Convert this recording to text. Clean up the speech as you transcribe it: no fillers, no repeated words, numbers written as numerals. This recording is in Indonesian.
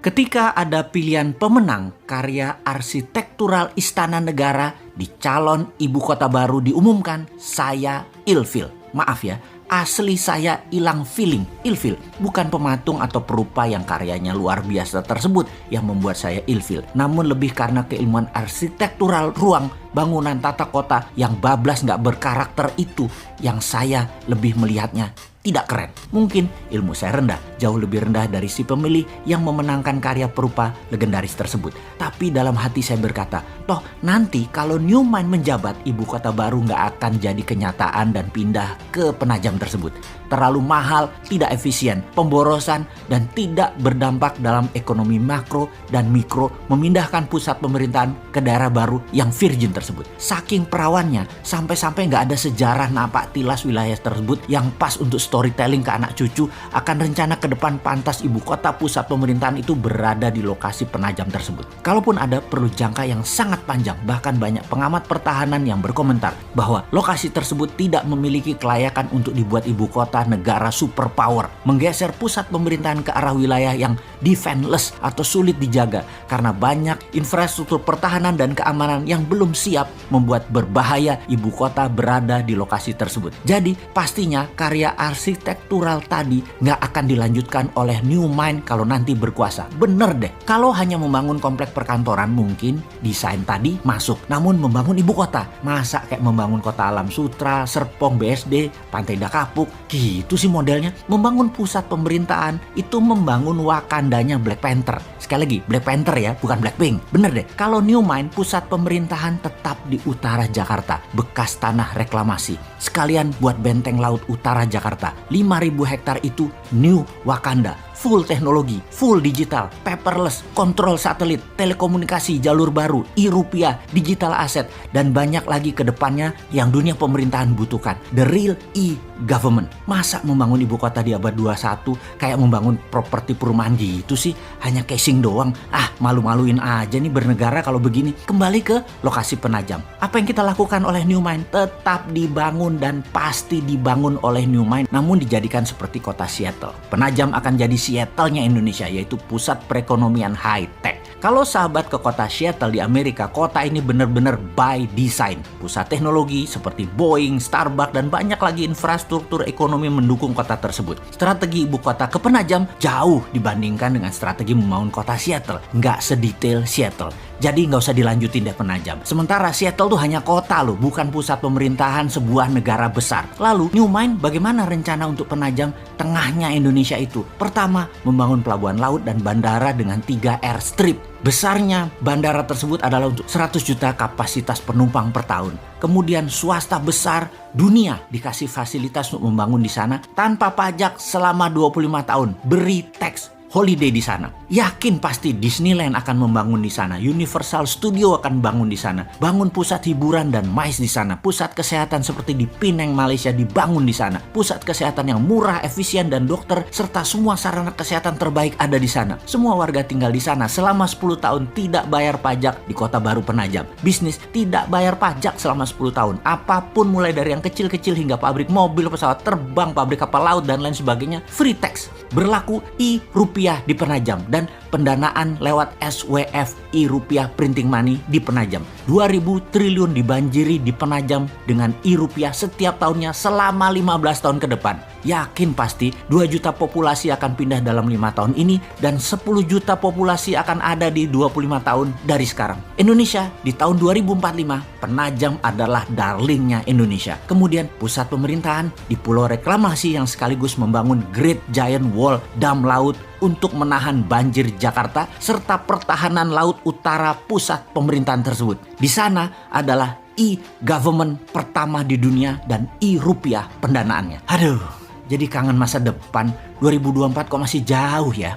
Ketika ada pilihan pemenang karya arsitektural istana negara di calon ibu kota baru diumumkan, saya ilfil. Maaf ya, asli saya hilang feeling. Ilfil bukan pematung atau perupa yang karyanya luar biasa tersebut yang membuat saya ilfil, namun lebih karena keilmuan arsitektural ruang, bangunan tata kota yang bablas gak berkarakter itu yang saya lebih melihatnya tidak keren. Mungkin ilmu saya rendah, jauh lebih rendah dari si pemilih yang memenangkan karya perupa legendaris tersebut. Tapi dalam hati saya berkata, toh nanti kalau Newmind menjabat, ibu kota baru nggak akan jadi kenyataan dan pindah ke Penajam tersebut. Terlalu mahal, tidak efisien, pemborosan, dan tidak berdampak dalam ekonomi makro dan mikro memindahkan pusat pemerintahan ke daerah baru yang virgin tersebut. Saking perawannya, sampai-sampai nggak ada sejarah napak tilas wilayah tersebut yang pas untuk storytelling ke anak cucu akan rencana ke depan pantas ibu kota pusat pemerintahan itu berada di lokasi Penajam tersebut. Kalaupun ada, perlu jangka yang sangat panjang. Bahkan banyak pengamat pertahanan yang berkomentar bahwa lokasi tersebut tidak memiliki kelayakan untuk dibuat ibu kota negara superpower. Menggeser pusat pemerintahan ke arah wilayah yang defenseless atau sulit dijaga karena banyak infrastruktur pertahanan dan keamanan yang belum siap, membuat berbahaya ibu kota berada di lokasi tersebut. Jadi pastinya karya arsitektural tadi nggak akan dilanjutkan oleh Newmind kalau nanti berkuasa. Bener deh, kalau hanya membangun komplek perkantoran mungkin desain tadi masuk. Namun membangun ibu kota, masa kayak membangun kota Alam Sutra, Serpong, BSD, Pantai Dakapuk, gitu sih modelnya. Membangun pusat pemerintahan itu membangun Wakandanya Black Panther. Sekali lagi, Black Panther ya, bukan Blackpink. Bener deh, kalau Newmind pusat pemerintahan tetap di utara Jakarta, bekas tanah reklamasi. Sekalian buat benteng laut utara Jakarta. 5.000 hektar itu New Wakanda. Full teknologi, full digital, paperless, kontrol satelit, telekomunikasi jalur baru, e-rupiah, digital aset, dan banyak lagi ke depannya yang dunia pemerintahan butuhkan. The real e-government. Masa membangun ibu kota di abad 21 kayak membangun properti perumahan gitu sih? Hanya casing doang. Malu-maluin aja nih bernegara kalau begini. Kembali ke lokasi Penajam. Apa yang kita lakukan oleh Newmind? Tetap dibangun dan pasti dibangun oleh Newmind, namun dijadikan seperti kota Seattle. Penajam akan jadi Seattle-nya Indonesia, yaitu pusat perekonomian high-tech. Kalau sahabat ke kota Seattle di Amerika, kota ini benar-benar by design. Pusat teknologi seperti Boeing, Starbucks, dan banyak lagi infrastruktur ekonomi mendukung kota tersebut. Strategi ibu kota ke Penajam jauh dibandingkan dengan strategi membangun kota Seattle. Nggak sedetail Seattle. Jadi nggak usah dilanjutin deh Penajam. Sementara Seattle tuh hanya kota loh, bukan pusat pemerintahan sebuah negara besar. Lalu Newmind bagaimana rencana untuk Penajam, tengahnya Indonesia itu? Pertama, membangun pelabuhan laut dan bandara dengan 3 airstrip. Besarnya bandara tersebut adalah untuk 100 juta kapasitas penumpang per tahun. Kemudian swasta besar dunia dikasih fasilitas untuk membangun di sana tanpa pajak selama 25 tahun. Beri tax holiday di sana. Yakin pasti Disneyland akan membangun di sana. Universal Studio akan bangun di sana. Bangun pusat hiburan dan MICE di sana. Pusat kesehatan seperti di Penang, Malaysia dibangun di sana. Pusat kesehatan yang murah, efisien, dan dokter serta semua sarana kesehatan terbaik ada di sana. Semua warga tinggal di sana selama 10 tahun tidak bayar pajak di kota baru Penajam. Bisnis tidak bayar pajak selama 10 tahun. Apapun mulai dari yang kecil-kecil hingga pabrik mobil, pesawat terbang, pabrik kapal laut, dan lain sebagainya free tax. Berlaku e-rupiah di Penajam dan pendanaan lewat SWF e-rupiah printing money di Penajam. 2.000 triliun dibanjiri di Penajam dengan e-rupiah setiap tahunnya selama 15 tahun ke depan. Yakin pasti 2 juta populasi akan pindah dalam 5 tahun ini dan 10 juta populasi akan ada di 25 tahun dari sekarang. Indonesia di tahun 2045, Penajam adalah darlingnya Indonesia. Kemudian pusat pemerintahan di Pulau Reklamasi yang sekaligus membangun Great Giant Wall, dam laut untuk menahan banjir Jakarta serta pertahanan laut utara pusat pemerintahan tersebut. Di sana adalah e-government pertama di dunia dan e-rupiah pendanaannya. Aduh, jadi kangen masa depan. 2024 kok masih jauh ya.